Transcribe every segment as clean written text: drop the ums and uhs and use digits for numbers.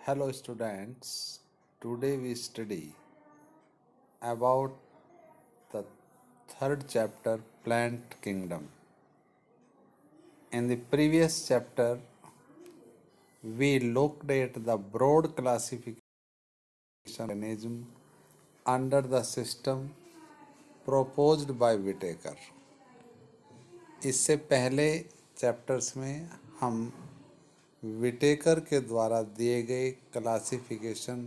Hello students, today we study about the third chapter Plant Kingdom. In the previous chapter, we looked at the broad classification mechanism under the system proposed by Whittaker. इससे पहले chapters में हम Whittaker के द्वारा दिए गए classification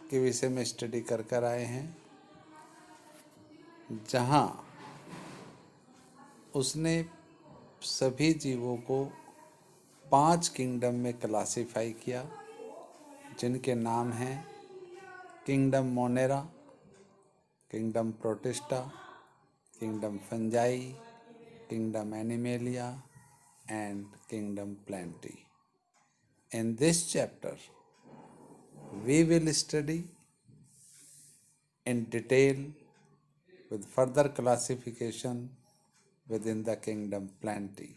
के विषय में स्टडी कर कर आए हैं, जहां उसने सभी जीवों को 5 किंगडम में क्लासिफाई किया, जिनके नाम हैं kingdom Monera, kingdom protista, kingdom fungi, kingdom animalia and kingdom plenty. In this chapter, we will study in detail with further classification within the kingdom plenty,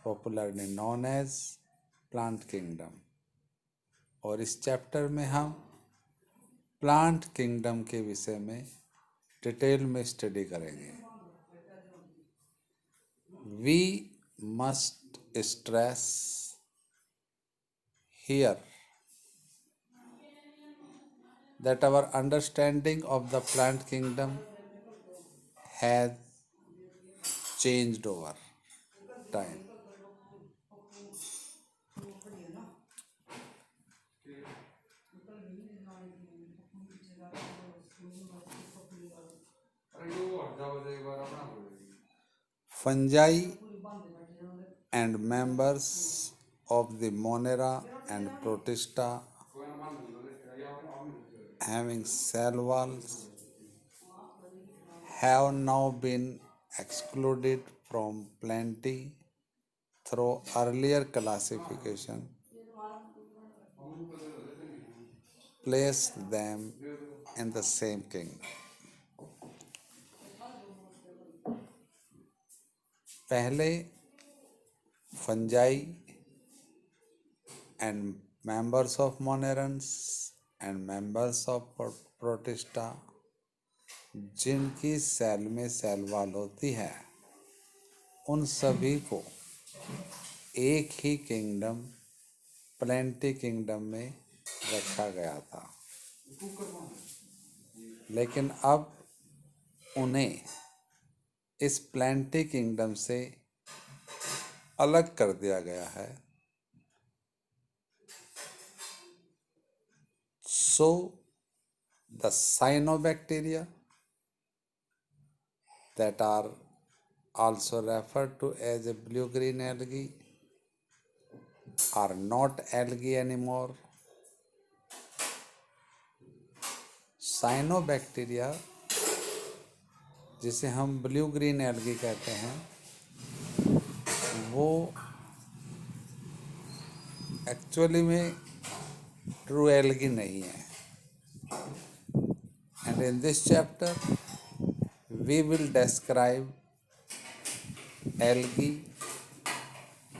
popularly known as plant kingdom. और इस chapter में हम plant kingdom के विषय में detail में study करेंगे. We must stress here that our understanding of the plant kingdom has changed over time. Fungi and members of the Monera and Protista having cell walls have now been excluded from plenty through earlier classification, placed them in the same kingdom. पहले fungi and members of Monerans and members of Protista, जिनकी cell में cell wall होती है, उन सभी को एक ही kingdom plenty kingdom में रखा गया था. लेकिन अब उन्हें इस प्लेंटी किंगडम से अलग कर दिया गया है. So the cyanobacteria that are also referred to as a blue-green algae are not algae anymore. Cyanobacteria, जिसे हम ब्लू ग्रीन एल्गी कहते हैं, वो एक्चुअली में ट्रू एल्गी नहीं है. And in this chapter we will describe algae,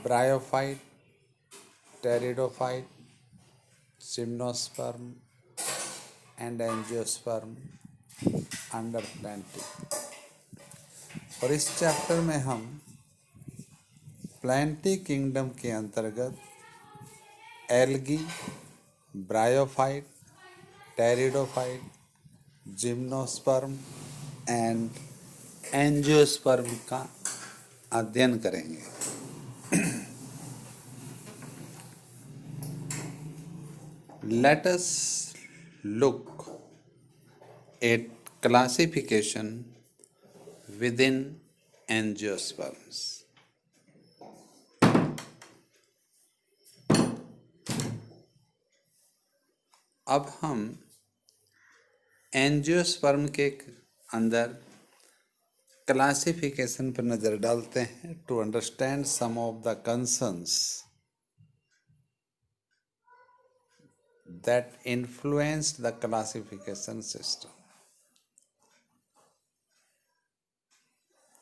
bryophyte, pteridophyte, gymnosperm and angiosperm under plenty. और इस चैप्टर में हम प्लेंटी किंगडम के अंतर्गत algae, bryophyte, pteridophyte, gymnosperm and angiosperm का अध्ययन करेंगे. Let us look at classification within angiosperms. अब हम एंजियोस्पर्म के अंदर क्लासिफिकेशन पर नजर डालते हैं to understand some of the concerns that influenced the classification system.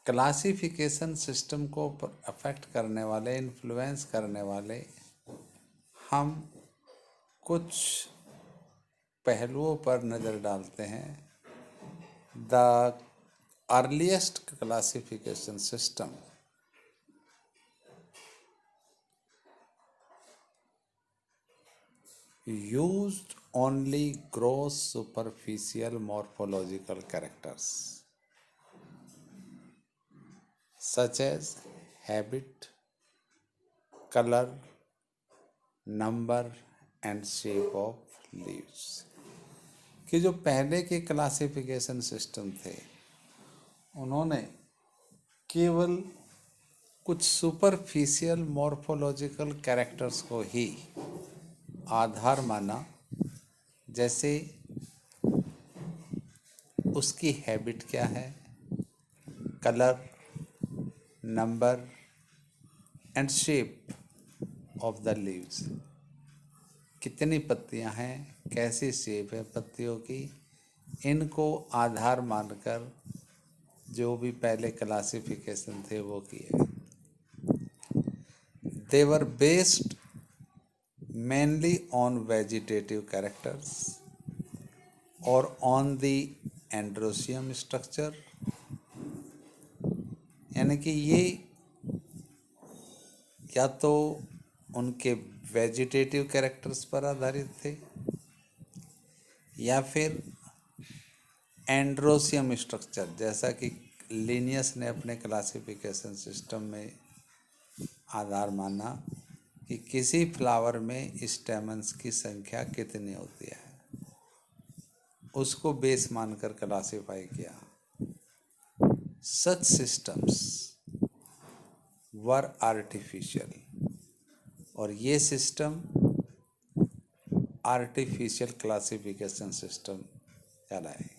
Classification system को अफेक्ट करने वाले, इन्फ्लुएंस करने वाले हम कुछ पहलुओं पर नज़र डालते हैं। The earliest classification system used only gross superficial morphological characters such as habit, color, number and shape of leaves। कि जो पहले के क्लासिफिकेशन सिस्टम थे उन्होंने केवल कुछ सुपरफिशियल मॉर्फोलॉजिकल कैरेक्टर्स को ही आधार माना, जैसे उसकी हैबिट क्या है, colour, number and shape of the leaves, कितनी पत्तियां हैं, कैसी शेप है पत्तियों की, इनको आधार मानकर जो भी पहले क्लासिफिकेशन थे वो किए। They were based mainly on vegetative characters or on the androecium structure, यानी कि ये या तो उनके वेजिटेटिव कैरेक्टर्स पर आधारित थे या फिर एंड्रोसियम स्ट्रक्चर, जैसा कि लिनियस ने अपने क्लासिफिकेशन सिस्टम में आधार माना कि किसी फ्लावर में स्टेमन्स की संख्या कितनी होती है, उसको बेस मानकर क्लासिफाई किया। सच सिस्टम्स वर आर्टिफिशियल, और ये सिस्टम आर्टिफिशियल क्लासिफिकेशन सिस्टम कहलाए।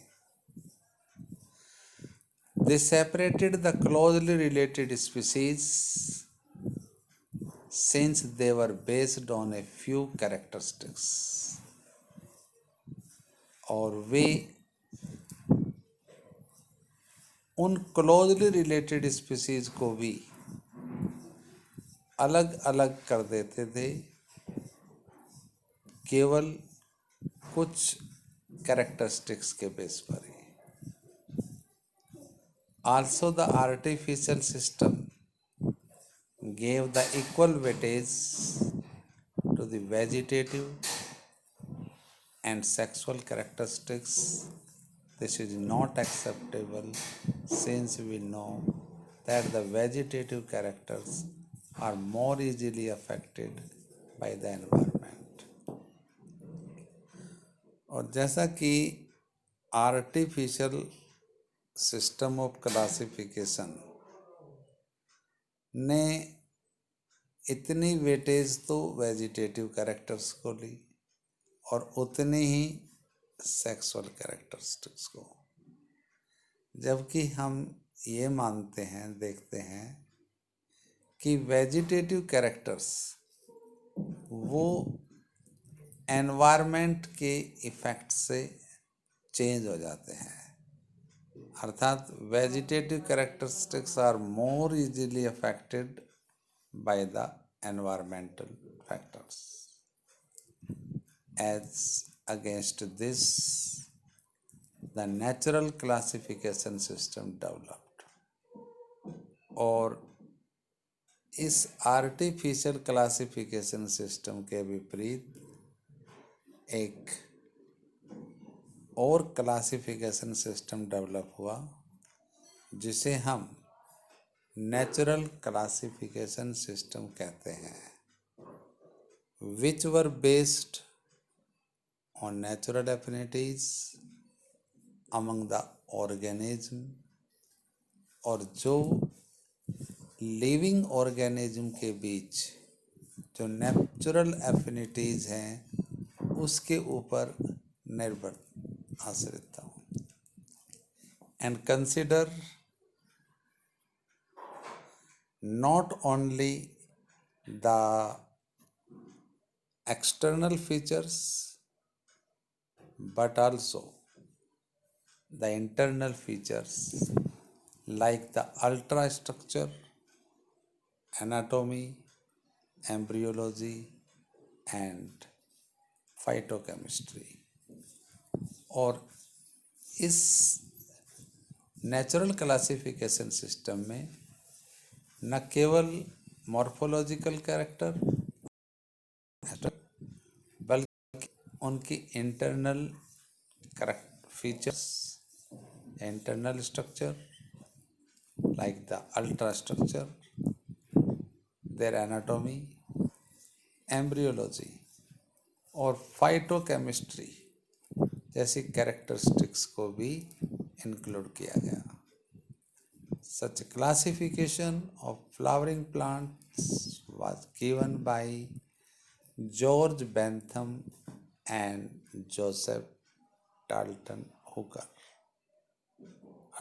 They separated the closely related species since they were based on a few characteristics, और वे उन क्लोजली रिलेटेड स्पीसीज को भी अलग अलग कर देते थे केवल कुछ कैरेक्टरिस्टिक्स के बेस पर ही। Also the artificial system gave the equal weightage to the vegetative and sexual characteristics. This is not acceptable since we know that the vegetative characters are more easily affected by the environment। और जैसा कि artificial system of classification ने इतनी weightage तो vegetative characters को ली और उतनी ही sexual characteristics को, जबकि हम ये मानते हैं, देखते हैं कि वेजिटेटिव कैरेक्टर्स वो एनवायरनमेंट के इफ़ेक्ट से चेंज हो जाते हैं, अर्थात vegetative characteristics are more easily affected by the environmental factors. As against this the natural classification system developed, और इस आर्टिफिशियल क्लासिफिकेशन सिस्टम के विपरीत एक और क्लासिफिकेशन सिस्टम डेवलप हुआ जिसे हम नेचुरल क्लासिफिकेशन सिस्टम कहते हैं, which were based on natural affinities among the organism, और जो लिविंग ऑर्गेनिज्म के बीच जो नेचुरल एफिनिटीज हैं उसके ऊपर निर्भर आश्रित था। And consider not only the external features but also the internal features like the ultrastructure, anatomy, embryology and phytochemistry. और इस नेचुरल क्लासिफिकेशन सिस्टम में न केवल मॉर्फोलॉजिकल कैरेक्टर बल्कि उनकी internal features, internal structure like the ultrastructure, their anatomy, embryology और phytochemistry जैसी characteristics को भी इंक्लूड किया गया। Such classification of flowering plants was given by George Bentham and Joseph Dalton Hooker.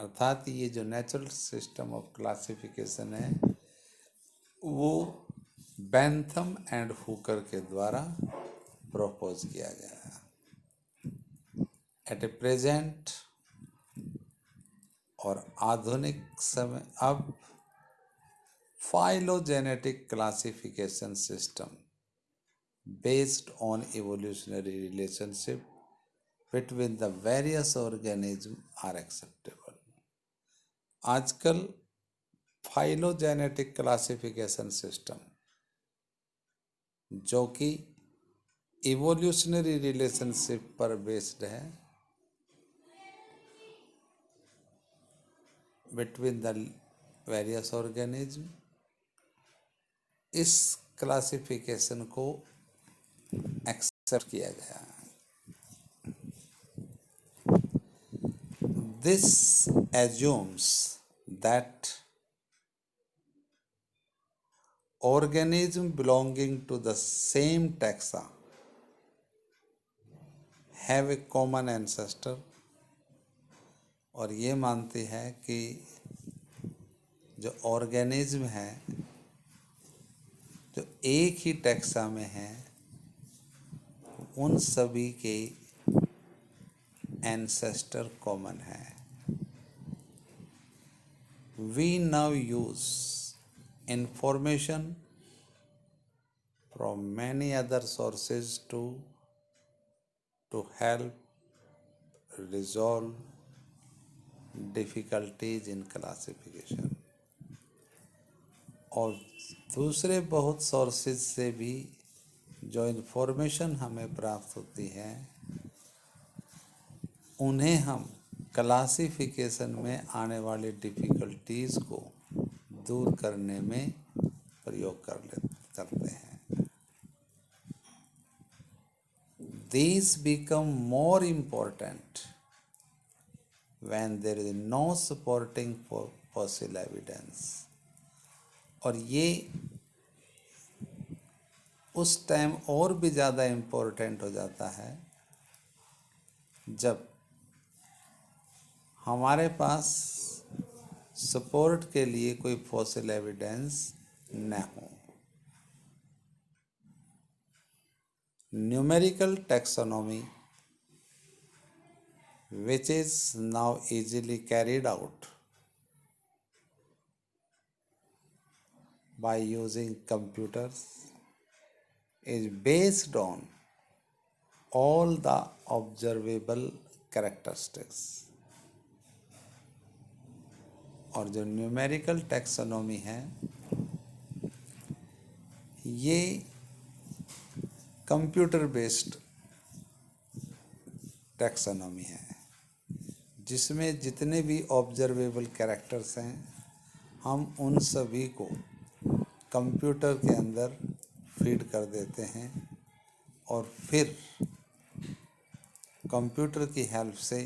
अर्थात ये जो नेचुरल सिस्टम ऑफ क्लासिफिकेशन है वो बेंथम एंड हुकर के द्वारा प्रपोज किया गया है। एट ए प्रेजेंट और आधुनिक समय अब phylogenetic classification system based on evolutionary relationship between the various organisms are acceptable। आजकल फाइलोजेनेटिक क्लासिफिकेशन सिस्टम जो कि इवोल्यूशनरी रिलेशनशिप पर बेस्ड है बिटवीन द वेरियस ऑर्गेनिज्म, इस क्लासिफिकेशन को एक्सेप्ट किया गया। This assumes that organisms belonging to the same taxa have a common ancestor, और ये मानती है कि जो ऑर्गेनिज्म है जो एक ही टैक्सा में है उन सभी के एंसेस्टर कॉमन है। We now use information from many other sources to help resolve difficulties in classification। और दूसरे बहुत सोर्सेज से भी जो इन्फॉर्मेशन हमें प्राप्त होती है उन्हें हम क्लासिफिकेशन में आने वाली डिफ़िकल्टीज़ को दूर करने में प्रयोग करते हैं। These become more important when there is no supporting fossil evidence। और ये उस टाइम और भी ज़्यादा इम्पोर्टेंट हो जाता है जब हमारे पास सपोर्ट के लिए कोई फॉसिल एविडेंस न हो। Numerical taxonomy which is now easily carried out by using computers is based on all the observable characteristics। और जो न्यूमेरिकल टैक्सोनॉमी है ये कंप्यूटर बेस्ड टैक्सोनॉमी है जिसमें जितने भी ऑब्जर्वेबल कैरेक्टर्स हैं हम उन सभी को कंप्यूटर के अंदर फीड कर देते हैं और फिर कंप्यूटर की हेल्प से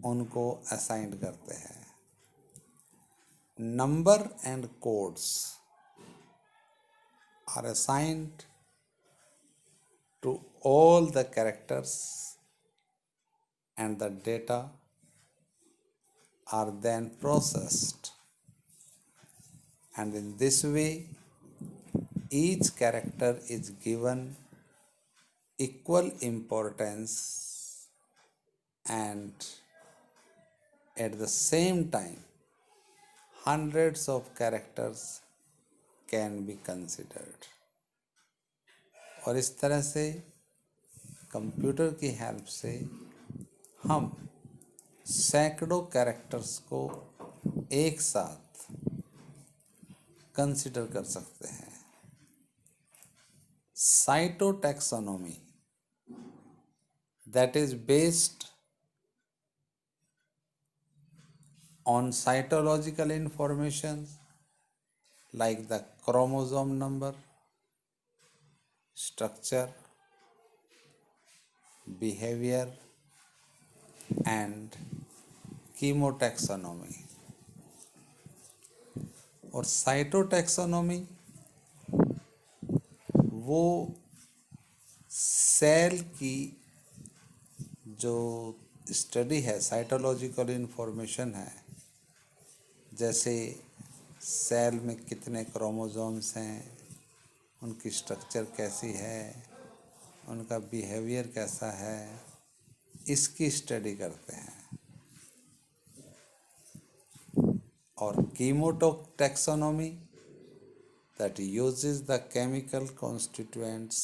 उनको असाइन करते हैं। Number and codes are assigned to all the characters and the data are then processed, and in this way each character is given equal importance and at the same time hundreds of characters can be considered। और इस तरह से computer की help से हम सैकड़ों characters को एक साथ कंसिडर कर सकते हैं। Cytotaxonomy, that is based on cytological information like the chromosome number, structure, behavior and chemotaxonomy। और साइटोटैक्सोनॉमी वो सेल की जो स्टडी है, साइटोलॉजिकल इन्फॉर्मेशन है, जैसे सेल में कितने क्रोमोसोम्स हैं, उनकी स्ट्रक्चर कैसी है, उनका बिहेवियर कैसा है, इसकी स्टडी करते हैं। और कीमोटैक्सोनॉमी that uses the chemical constituents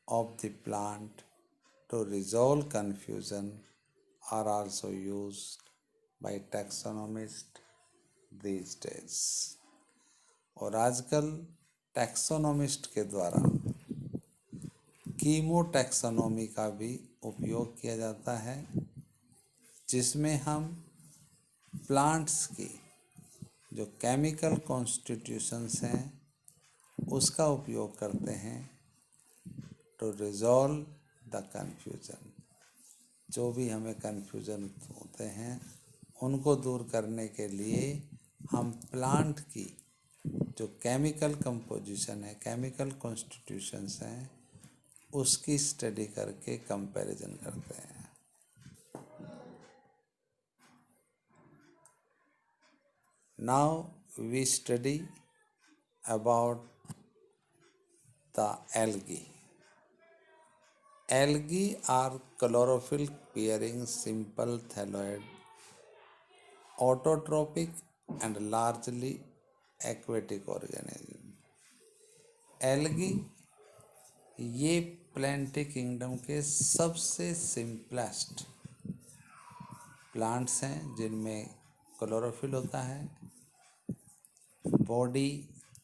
of the plant to resolve confusion are also used by taxonomists these days। और आजकल टैक्सोनोमिस्ट के द्वारा कीमोटैक्सोनॉमी का भी उपयोग किया जाता है, जिसमें हम प्लांट्स की जो केमिकल कॉन्स्टिट्यूशंस हैं उसका उपयोग करते हैं टू रिजॉल्व द कन्फ्यूज़न। जो भी हमें कन्फ्यूज़न होते हैं उनको दूर करने के लिए हम प्लांट की जो केमिकल कंपोजिशन है, केमिकल कॉन्स्टिट्यूशंस हैं, उसकी स्टडी करके कंपैरिजन करते हैं। Now we study about the algae. Algae are chlorophyll bearing simple thalloid, autotrophic and largely aquatic organism। Algae ये प्लांट किंगडम के सबसे सिंपलेस्ट प्लांट्स हैं जिनमें क्लोरोफिल होता है, बॉडी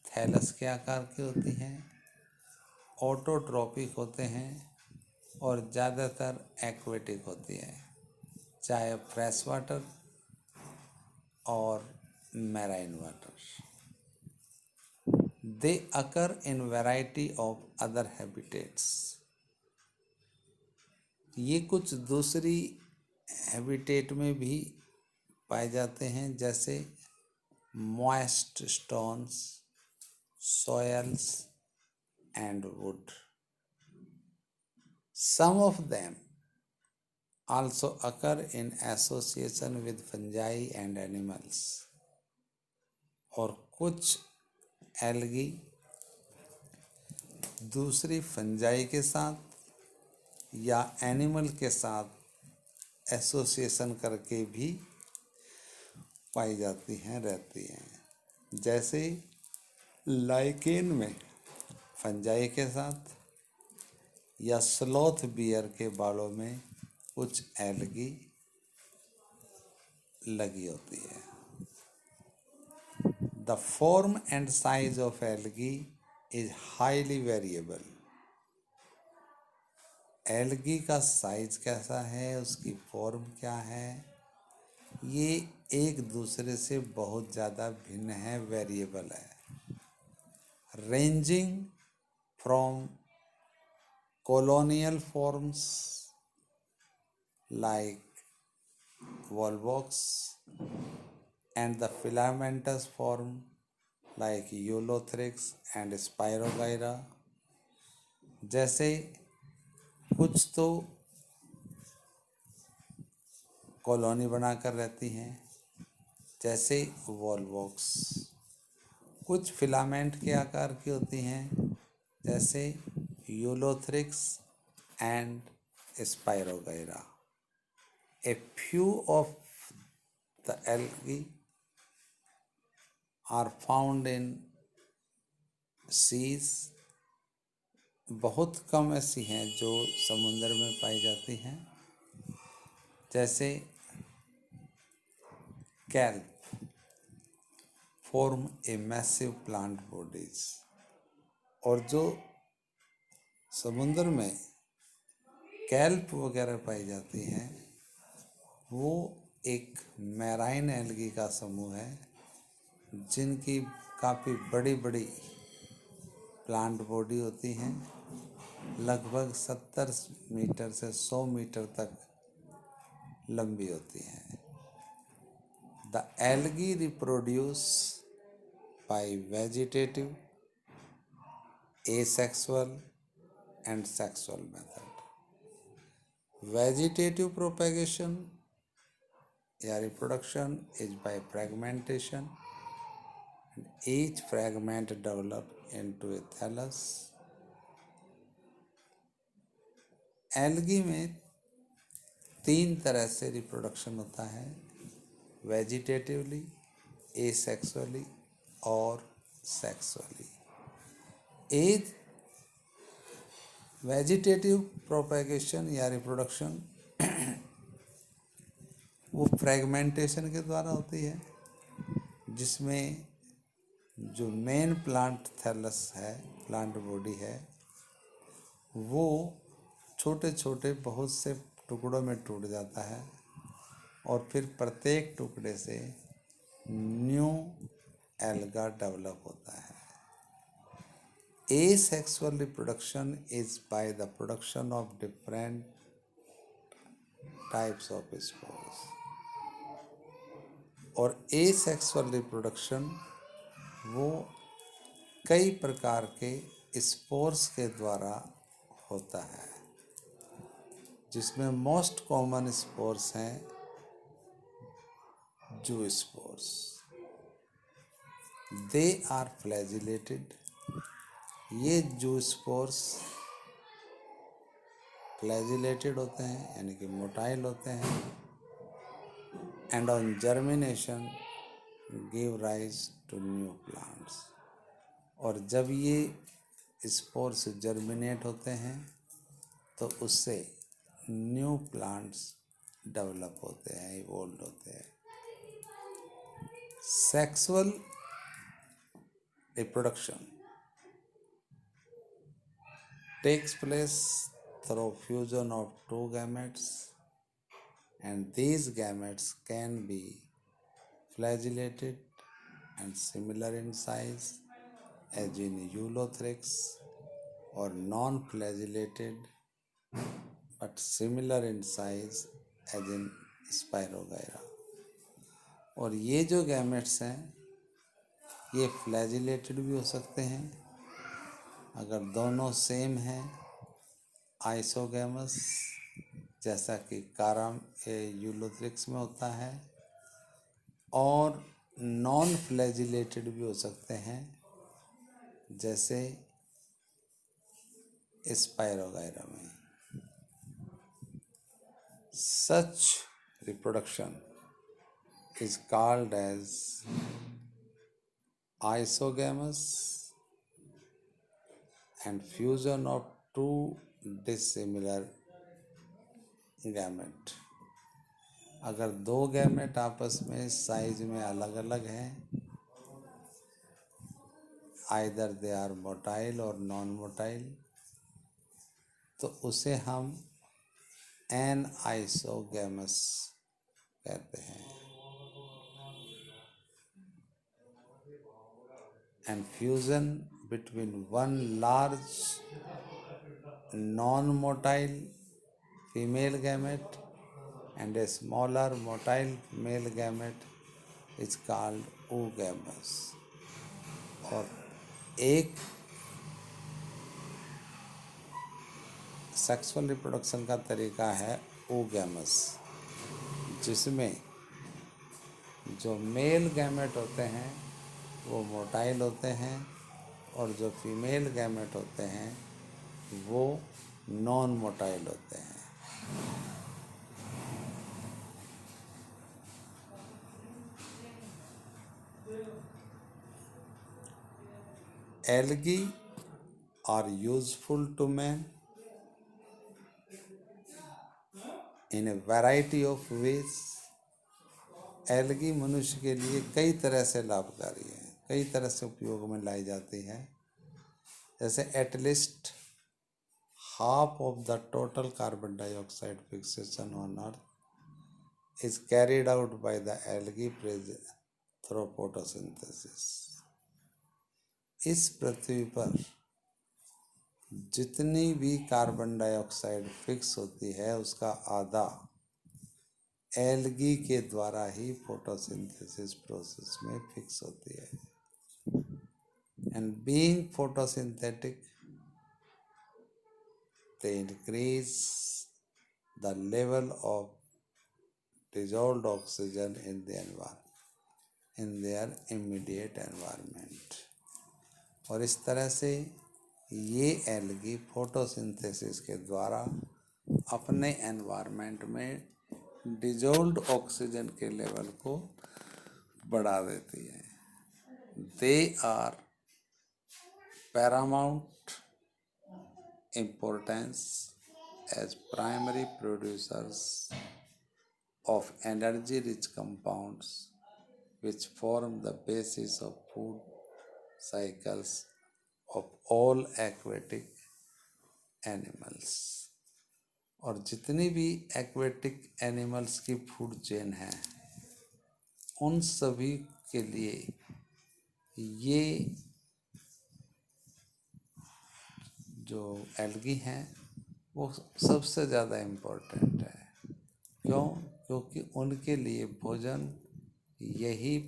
थैलस के आकार की होती हैं, ऑटोट्रॉपिक होते हैं और ज़्यादातर एक्वेटिक होती है, चाहे फ्रेश वाटर और marine water. They occur in variety of other habitats. ये कुछ दूसरी हैबिटेट में भी पाए जाते हैं, जैसे moist stones, soils and wood. Some of them also occur in association with fungi and animals। और कुछ एल्गी दूसरी फंजाई के साथ या एनिमल के साथ एसोसिएशन करके भी पाई जाती हैं, रहती हैं। जैसे लाइकेन में फंजाई के साथ या स्लॉथ बियर के बालों में कुछ एल्गी लगी होती है। The form and size of algae is highly variable. Algae का साइज कैसा है, उसकी फॉर्म क्या है, ये एक दूसरे से बहुत ज़्यादा भिन्न है, वेरिएबल है। Ranging from colonial forms like volvox and the filamentous form like Eulothrix and Spirogyra। जैसे कुछ तो कॉलोनी बनाकर रहती हैं, जैसे वॉल्वॉक्स, कुछ फिलामेंट के आकार की होती हैं, जैसे Ulothrix and spirogyra. A few of the algae are found in seas बहुत कम ऐसी हैं जो समुद्र में पाई जाती हैं, जैसे kelp form a massive plant bodies. और जो समुद्र में कैल्प वगैरह पाई जाती हैं वो एक मैराइन एल्गी का समूह है, जिनकी काफ़ी बड़ी बड़ी प्लांट बॉडी होती हैं, लगभग 70 मीटर से 100 मीटर तक लंबी होती हैं। The algae reproduce by vegetative, asexual and sexual method. Vegetative propagation या reproduction is by fragmentation, and each fragment develop into a thallus. Algae में 3 तरह से रिप्रोडक्शन होता है, वेजिटेटिवली, एसेक्सुअली और सेक्सुअली। एक वेजिटेटिव प्रोपेगेशन या रिप्रोडक्शन वो फ्रेगमेंटेशन के द्वारा होती है, जिसमें जो मेन प्लांट थैलस है, प्लांट बॉडी है, वो छोटे छोटे बहुत से टुकड़ों में टूट जाता है और फिर प्रत्येक टुकड़े से न्यू एल्गा डेवलप होता है। Asexual reproduction is by the production of different types of spores, और asexual reproduction वो कई प्रकार के स्पोर्स के द्वारा होता है, जिसमें मोस्ट कॉमन स्पोर्स हैं जू स्पोर्स। They are flagellated. ये जू स्पोर्स फ्लैजिलेटेड होते हैं, यानी कि मोटाइल होते हैं, and on germination give rise to new plants. और जब ये स्पोर्स जर्मिनेट होते हैं तो उससे न्यू प्लांट्स डेवलप होते हैं, इवोल्व होते हैं। Sexual reproduction takes place through fusion of two gametes, and these gametes can be flagellated and similar in size as in Eulothrix, or non-flagellated but similar in size as in Spirogyra। और ये जो gametes हैं ये flagellated भी हो सकते हैं अगर दोनों सेम हैं, आइसोगैमस, जैसा कि कारम यूलोथ्रिक्स में होता है, और नॉन फ्लैजिलेटेड भी हो सकते हैं, जैसे स्पायरोगायरा में। सच reproduction is called as isogamous and fusion of two dissimilar gamete। अगर दो गैमेट आपस में साइज में अलग अलग हैं, आइदर दे आर मोटाइल और नॉन मोटाइल, तो उसे हम एन आइसोगैमस कहते हैं। And fusion between one large non-motile female gamete and a smaller motile male gamete is called oogamous। और एक सेक्सुअल रिप्रोडक्शन का तरीका है oogamous, जिसमें जो मेल गैमेट होते हैं वो मोटाइल होते हैं और जो फीमेल गैमेट होते हैं वो नॉन मोटाइल होते हैं। Algae are useful to man in a variety of ways. Algae मनुष्य के लिए कई तरह से लाभकारी है, कई तरह से उपयोग में लाई जाती है। जैसे at least half of the total carbon dioxide fixation on earth is carried out by the algae through photosynthesis. इस पृथ्वी पर जितनी भी कार्बन डाइऑक्साइड फिक्स होती है उसका आधा एल्गी के द्वारा ही फोटोसिंथेसिस प्रोसेस में फिक्स होती है। And being photosynthetic they increase the level of dissolved oxygen in the environment, in their immediate environment. और इस तरह से ये एल्गी फोटोसिंथेसिस के द्वारा अपने एनवायरनमेंट में डिजोल्व्ड ऑक्सीजन के लेवल को बढ़ा देती है। They are paramount importance as primary producers of energy rich compounds which form the basis of food cycles of all aquatic animals. और जितनी भी एक्वेटिक एनिमल्स की फूड चेन है उन सभी के लिए ये जो एल्गी हैं वो सबसे ज़्यादा इम्पोर्टेंट है। क्यों? क्योंकि उनके लिए भोजन यही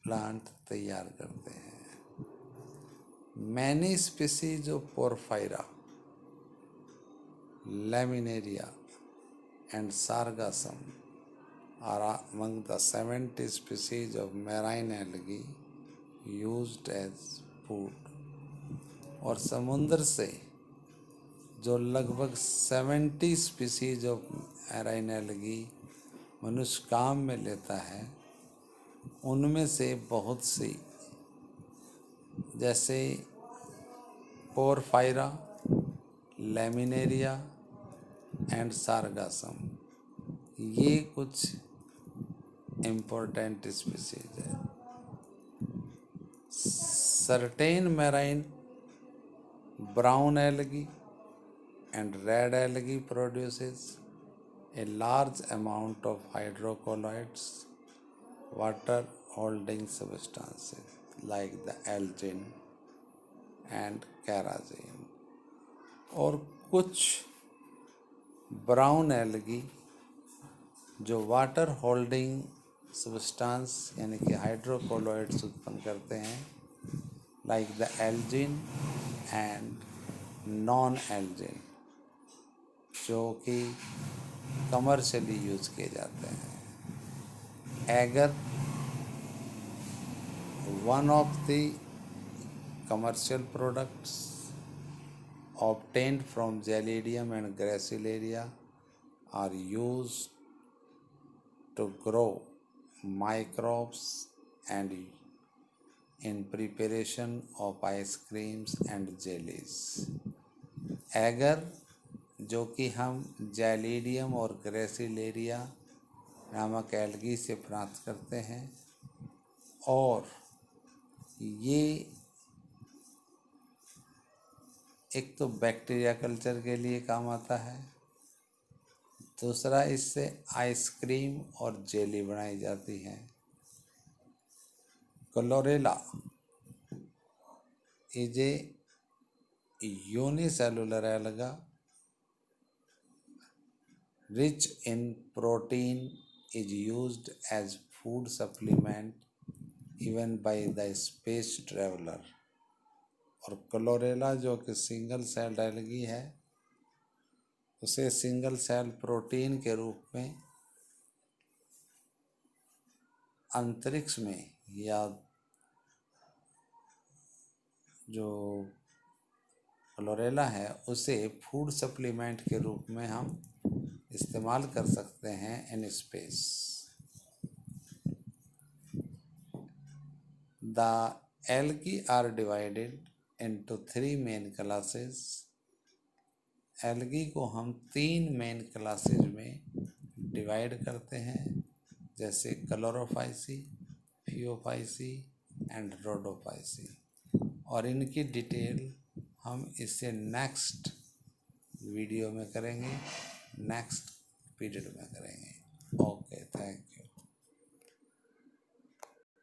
प्लांट तैयार करते हैं। Many species of Porphyra, Laminaria and Sargassum are among the 70 species of marine algae used as food. और समुद्र से जो लगभग 70 स्पीसीज ऑफ मैराइन एल्गी मनुष्य काम में लेता है उनमें से बहुत सी जैसे पोरफायरा, लैमिनेरिया एंड सार्गासम ये कुछ इम्पोर्टेंट स्पीसीज है। Certain marine brown algae and red algae produces a large amount of hydrocolloids, water holding substances like the algin and carrageen। और कुछ ब्राउन एल्गी जो वाटर होल्डिंग सब्सटेंस यानी कि hydrocolloids उत्पन्न करते हैं like the algin and non algin जो कि कमर्शियली यूज किए जाते हैं। Agar one of the commercial products obtained from Gelidium and Gracilaria are used to grow microbes and in preparation of ice creams and jellies। Agar जो कि हम gelidium और gracilaria नामक एल्गी से प्राप्त करते हैं और ये एक तो बैक्टीरिया कल्चर के लिए काम आता है, दूसरा इससे आइसक्रीम और जेली बनाई जाती है। Chlorella is a unicellular alga rich in protein is used as food supplement even by the space traveler। और क्लोरेला जो कि सिंगल सेल एल्गी है उसे सिंगल सेल प्रोटीन के रूप में अंतरिक्ष में या जो क्लोरेला है उसे फूड सप्लीमेंट के रूप में हम इस्तेमाल कर सकते हैं in space. The algae are divided into 3 main classes. Algae को हम 3 मेन क्लासेज में डिवाइड करते हैं, जैसे क्लोरोफाइसी, फियोफाइसी एंड रोडोफाइसी। और इनकी डिटेल हम इससे नेक्स्ट वीडियो में करेंगे, नेक्स्ट पीरियड में करेंगे। Okay, thank you.